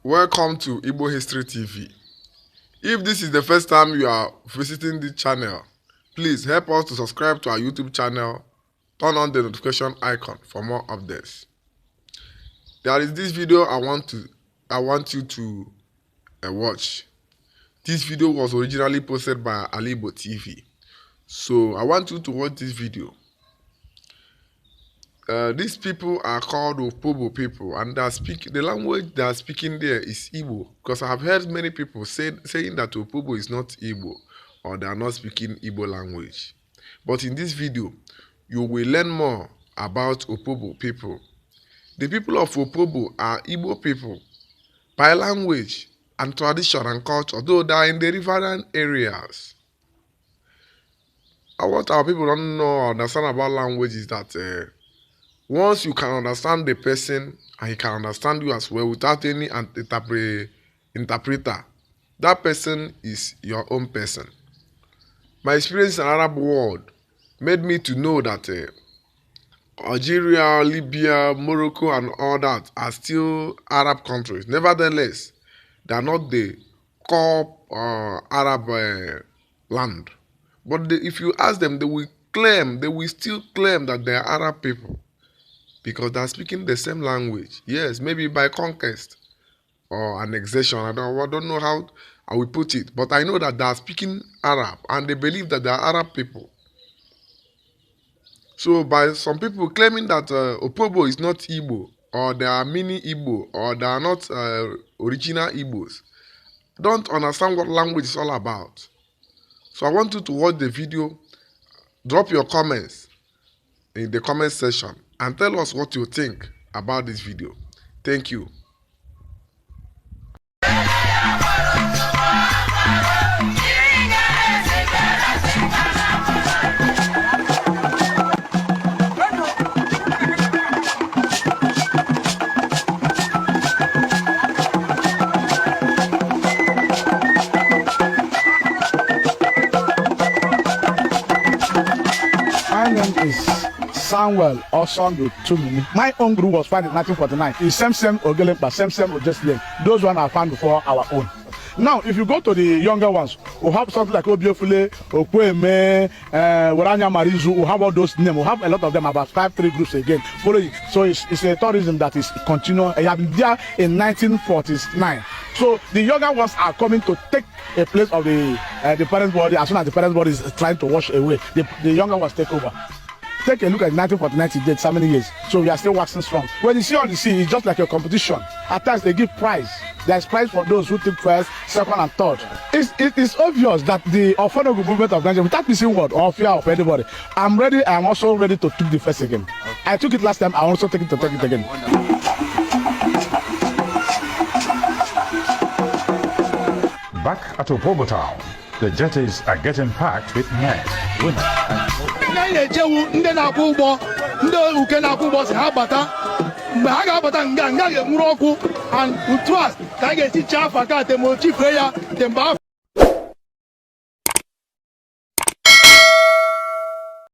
Welcome to Igbo History TV. If this is the first time you are visiting this channel, please help us to subscribe to our YouTube channel, turn on the notification icon for more updates. There is this video I want you to watch. This video was originally posted by Igbo TV. So I want you to watch this video. These people are called Opobo people, and the language they are speaking there is Igbo. Because I have heard many people saying that Opobo is not Igbo, or they are not speaking Igbo language. But in this video, you will learn more about Opobo people. The people of Opobo are Igbo people by language and tradition and culture, though they are in the riverine areas. What our people don't know or understand about language is that once you can understand the person and he can understand you as well without any interpreter, that person is your own person. My experience in Arab world made me to know that Algeria, Libya, Morocco and all that are still Arab countries. Nevertheless, they are not the core Arab land. But if you ask them, they will still claim that they are Arab people, because they are speaking the same language. Yes, maybe by conquest or annexation. I don't know how I will put it, but I know that they are speaking Arab and they believe that they are Arab people. So by some people claiming that Opobo is not Igbo, or they are mini Igbo, or they are not original Igbos, don't understand what language is all about. So I want you to watch the video, drop your comments in the comment section, and tell us what you think about this video. Thank you. My name is Samuel Osondu Tumini. My own group was found in 1949. It's same Ogelempa, same Ojesle. Those ones are found before our own. Now, if you go to the younger ones, we have something like Obiofule, Okweme, Waranya Marizu, we have all those names. We have a lot of them, about 3 groups again. So it's a tourism that is continuing. I have been there in 1949. So the younger ones are coming to take a place of the parents' body. As soon as the parents' body is trying to wash away, the younger ones take over. Take a look at 1949 dates, how many years? So we are still waxing strong. When you see on the sea, it's just like a competition. At times they give prize. There's prize for those who took first, second, and third. It is obvious that the Opobo movement of Nigeria, without missing word or fear of anybody, I'm ready. I'm also ready to take the first again. I took it last time. I also take it again. Back at Opobo town, the jetties are getting packed with men, women, and and